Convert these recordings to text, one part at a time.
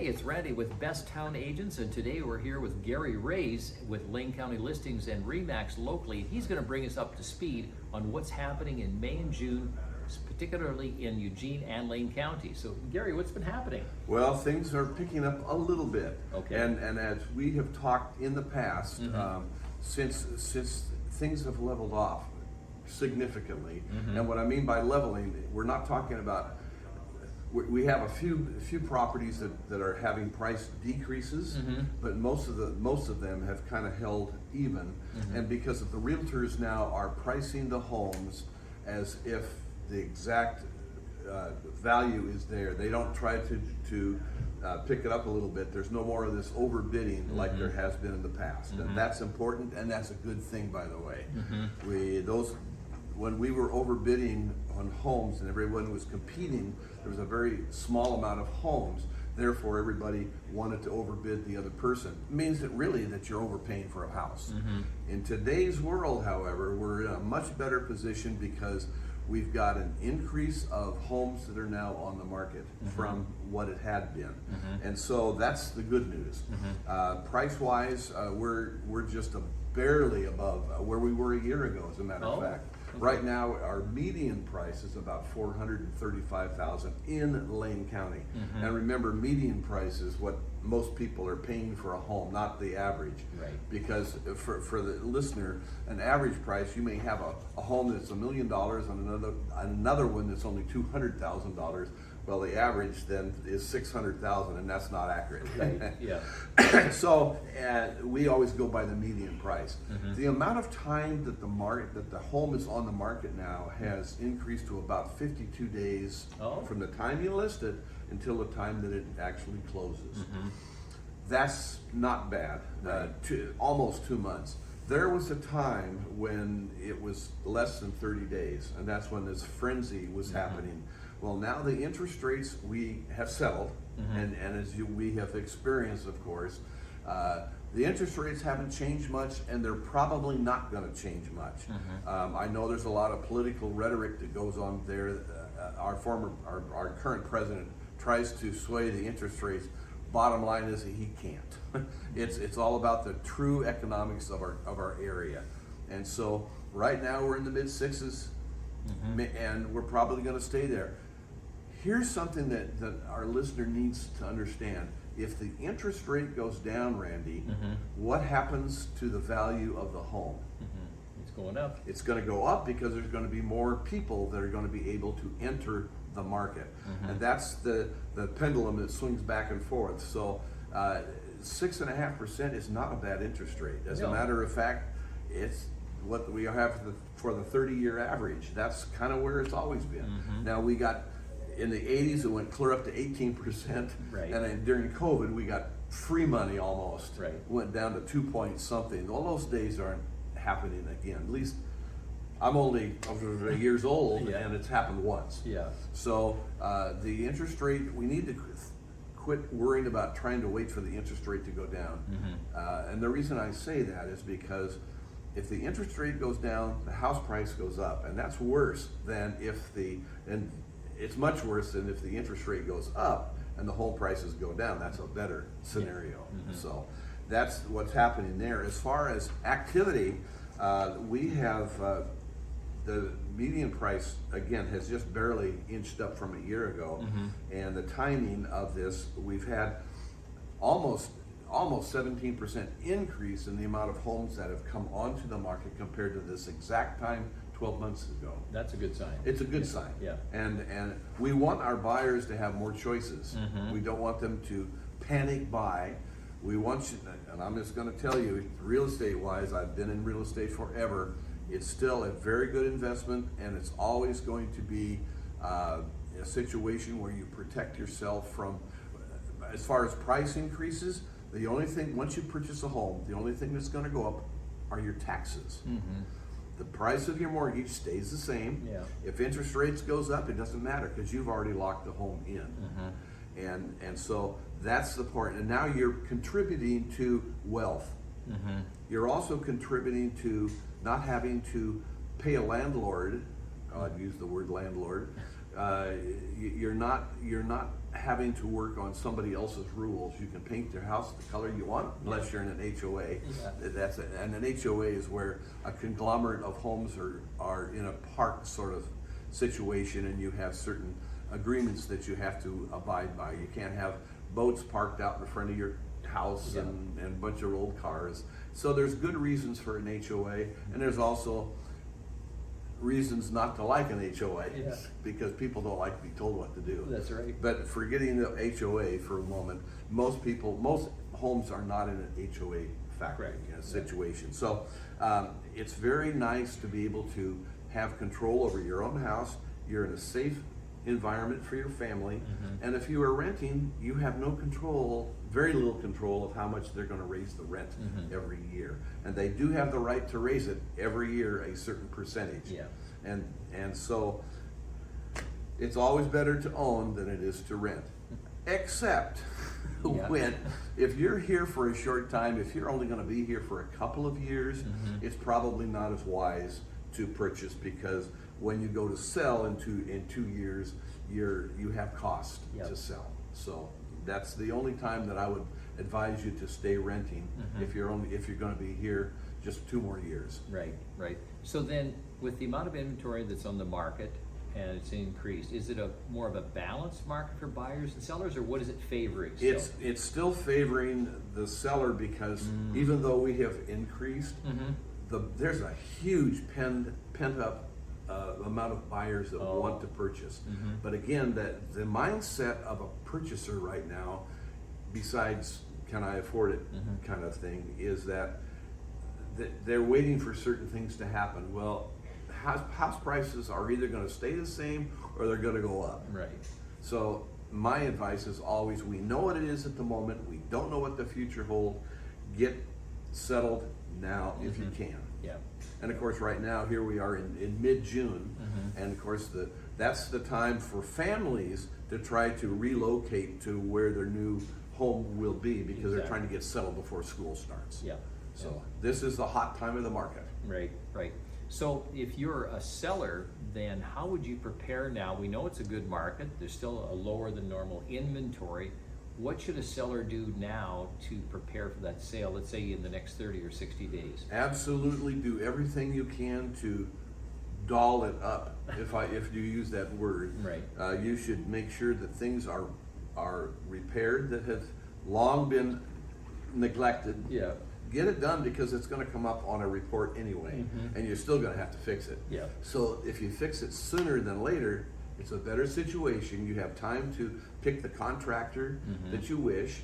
Hey, it's Randy with Best Town Agents, and today we're here with Gary Raze with Lane County Listings and Remax locally. He's going to bring us up to speed on what's happening in May and June, particularly in Eugene and Lane County. So, Gary, what's been happening? Well, things are picking up a little bit. Okay. And as we have talked in the past, since things have leveled off significantly, and what I mean by leveling, we're not talking about. We have a few properties that are having price decreases, but most of them have kind of held even, and because of the realtors now are pricing the homes as if the exact value is there. They don't try to pick it up a little bit. There's no more of this overbidding like there has been in the past, and that's important, and that's a good thing, by the way. When we were overbidding on homes and everyone was competing, there was a very small amount of homes. Therefore, everybody wanted to overbid the other person. It means that really that you're overpaying for a house. In today's world, however, we're in a much better position because we've got an increase of homes that are now on the market from what it had been. And so that's the good news. Price-wise, we're just barely above where we were a year ago, as a matter of fact. Right now, our median price is about $435,000 in Lane County. And remember, median price is what most people are paying for a home, not the average. Right. Because for the listener, an average price, you may have a home that's $1 million and another one that's only $200,000. Well, the average then is $600,000, and that's not accurate. Right. Yeah. So we always go by the median price. The amount of time that the home is on the market now has increased to about 52 days from the time you list it until the time that it actually closes. That's not bad. Almost 2 months. There was a time when it was less than 30 days, and that's when this frenzy was happening. Well, now the interest rates we have settled, and as we have experienced, of course, the interest rates haven't changed much, and they're probably not going to change much. I know there's a lot of political rhetoric that goes on there. Our current president tries to sway the interest rates. Bottom line is that he can't. It's all about the true economics of our area, and so right now we're in the mid sixes, and we're probably going to stay there. Here's something that our listener needs to understand. If the interest rate goes down, Randy, what happens to the value of the home? It's going up. It's going to go up because there's going to be more people that are going to be able to enter the market. And that's the pendulum that swings back and forth. So 6.5% is not a bad interest rate. As a matter of fact, it's what we have for the 30-year average. That's kind of where it's always been. Now we got, in the 80s, it went clear up to 18%. Right. And then during COVID, we got free money almost. Right. Went down to 2 point something. All those days aren't happening again. At least I'm only over years old, and it's happened once. So the interest rate, we need to quit worrying about trying to wait for the interest rate to go down. And the reason I say that is because if the interest rate goes down, the house price goes up, and that's worse than it's much worse than if the interest rate goes up and the home prices go down. That's a better scenario. So that's what's happening there. As far as activity, we have the median price, again, has just barely inched up from a year ago. And the timing of this, we've had almost 17% increase in the amount of homes that have come onto the market compared to this exact time 12 months ago. That's a good sign. It's a good sign. And we want our buyers to have more choices. We don't want them to panic buy. We want you, and I'm just going to tell you, real estate wise, I've been in real estate forever. It's still a very good investment, and it's always going to be a situation where you protect yourself from, as far as price increases, the only thing, once you purchase a home, the only thing that's going to go up are your taxes. The price of your mortgage stays the same. If interest rates goes up, it doesn't matter because you've already locked the home in. And so that's the part. And now you're contributing to wealth. You're also contributing to not having to pay a landlord, I'd use the word landlord, you're not having to work on somebody else's rules. You can paint your house the color you want, unless you're in an HOA. Yeah. That's it. And an HOA is where a conglomerate of homes are in a park sort of situation, and you have certain agreements that you have to abide by. You can't have boats parked out in front of your house and a bunch of old cars. So there's good reasons for an HOA, and there's also reasons not to like an HOA because people don't like to be told what to do. That's right. But forgetting the HOA for a moment, most homes are not in an HOA factor situation. So it's very nice to be able to have control over your own house. You're in a safe environment for your family, and if you are renting, you have no control, very little control of how much they're going to raise the rent every year, and they do have the right to raise it every year a certain percentage. And so it's always better to own than it is to rent, except when if you're here for a short time, if you're only going to be here for a couple of years, it's probably not as wise to purchase, because when you go to sell in 2 years, you have cost to sell. So that's the only time that I would advise you to stay renting if you're going to be here just 2 more years. Right. So then, with the amount of inventory that's on the market and it's increased, is it more of a balanced market for buyers and sellers, or what is it favoring? It's still favoring the seller, because even though we have increased, there's a huge pent up amount of buyers that want to purchase. But again, the mindset of a purchaser right now, besides can I afford it kind of thing, is that they're waiting for certain things to happen. Well, house prices are either going to stay the same or they're going to go up. So my advice is always, we know what it is at the moment, we don't know what the future holds. Get settled now if you can. And of course, right now, here we are in mid-June, and of course, that's the time for families to try to relocate to where their new home will be, because they're trying to get settled before school starts. So this is the hot time of the market. Right. So if you're a seller, then how would you prepare now? We know it's a good market. There's still a lower than normal inventory. What should a seller do now to prepare for that sale, let's say in the next 30 or 60 days? Absolutely do everything you can to doll it up, if you use that word. You should make sure that things are repaired that have long been neglected. Get it done, because it's going to come up on a report anyway, and you're still going to have to fix it. So if you fix it sooner than later, it's a better situation. You have time to pick the contractor that you wish.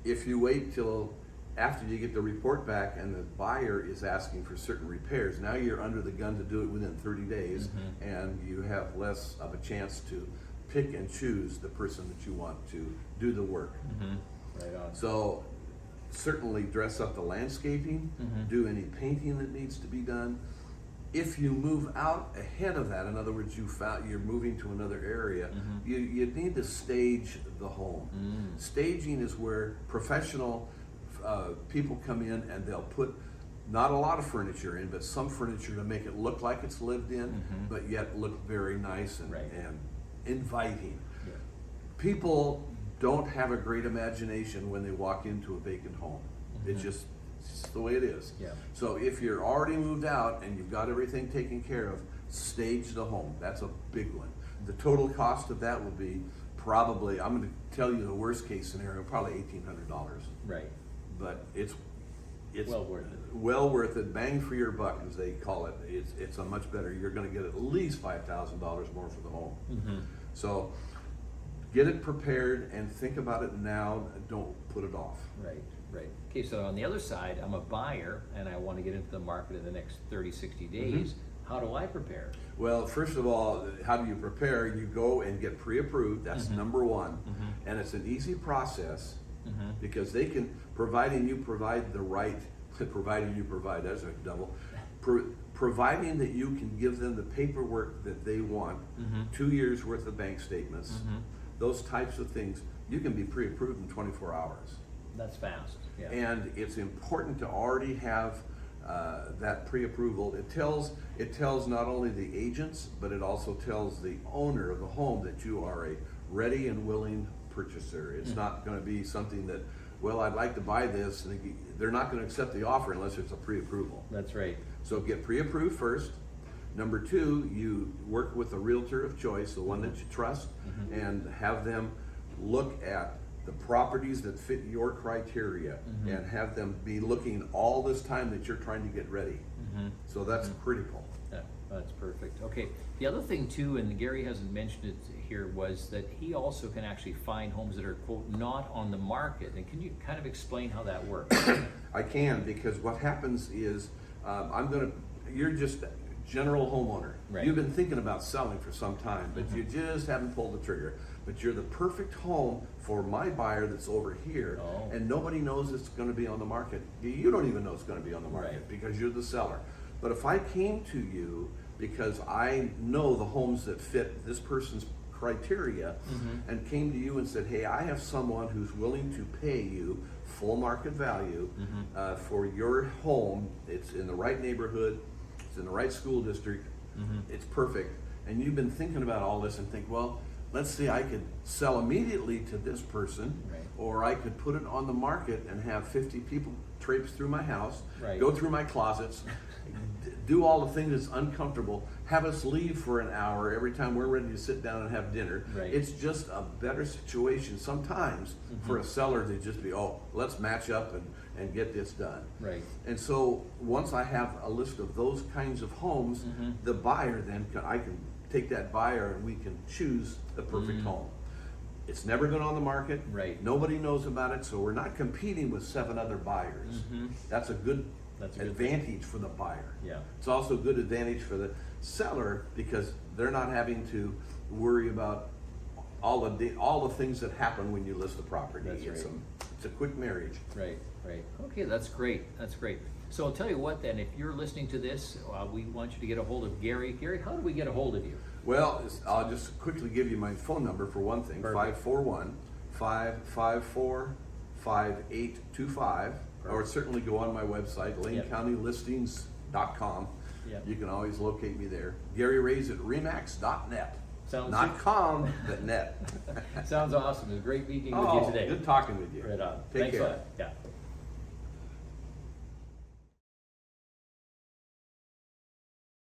If you wait till after you get the report back and the buyer is asking for certain repairs, now you're under the gun to do it within 30 days, and you have less of a chance to pick and choose the person that you want to do the work. So certainly dress up the landscaping, do any painting that needs to be done. If you move out ahead of that, in other words, you're moving to another area, you need to stage the home. Staging is where professional people come in, and they'll put not a lot of furniture in, but some furniture to make it look like it's lived in, but yet look very nice and inviting. People don't have a great imagination when they walk into a vacant home. It's just the way it is. So if you're already moved out and you've got everything taken care of, stage the home. That's a big one. The total cost of that will be probably, I'm going to tell you the worst case scenario, probably $1,800. But it's well worth it. Well worth it. Bang for your buck, as they call it. It's a much better. You're going to get at least $5,000 more for the home. So get it prepared and think about it now. Don't put it off. Right. Okay, so on the other side, I'm a buyer and I want to get into the market in the next 30, 60 days. How do I prepare? Well, first of all, how do you prepare? You go and get pre-approved. That's number one. And it's an easy process, because they can, providing you provide the right, that's a double, providing that you can give them the paperwork that they want, 2 years worth of bank statements, those types of things, you can be pre-approved in 24 hours. That's fast. And it's important to already have that pre-approval, it tells not only the agents, but it also tells the owner of the home that you are a ready and willing purchaser. It's not going to be something that, well, I'd like to buy this, and they're not going to accept the offer unless it's a pre-approval. That's right. So get pre-approved first. Number two, you work with a realtor of choice, the one that you trust, and have them look at the properties that fit your criteria, and have them be looking all this time that you're trying to get ready. So that's critical. Yeah, that's perfect. Okay, the other thing too, and Gary hasn't mentioned it here, was that he also can actually find homes that are, quote, not on the market. And can you kind of explain how that works? I can, because what happens is, you're just a general homeowner. Right. You've been thinking about selling for some time, but you just haven't pulled the trigger. But you're the perfect home for my buyer that's over here, and nobody knows it's going to be on the market. You don't even know it's going to be on the market because you're the seller. But if I came to you because I know the homes that fit this person's criteria, and came to you and said, hey, I have someone who's willing to pay you full market value for your home, it's in the right neighborhood, it's in the right school district, it's perfect, and you've been thinking about all this and think, well, let's say I could sell immediately to this person, or I could put it on the market and have 50 people traipse through my house, go through my closets, do all the things that's uncomfortable, have us leave for an hour every time we're ready to sit down and have dinner. It's just a better situation sometimes for a seller to just be, oh, let's match up and get this done. And so once I have a list of those kinds of homes, the buyer then, I can take that buyer and we can choose the perfect home. It's never been on the market. Nobody knows about it, so we're not competing with 7 other buyers. That's a good advantage for the buyer. It's also a good advantage for the seller because they're not having to worry about all the things that happen when you list the property. It's a quick marriage. Okay, that's great. That's great. So I'll tell you what then, if you're listening to this, we want you to get a hold of Gary. Gary, how do we get a hold of you? Well, I'll just quickly give you my phone number for one thing, 541-554-5825, or certainly go on my website, lanecountylistings.com. You can always locate me there. Gary Raze at remax.net. Not com, but net. Sounds awesome. It was great meeting with you today. Good talking with you. Right on. Take Thanks care. a lot. Yeah.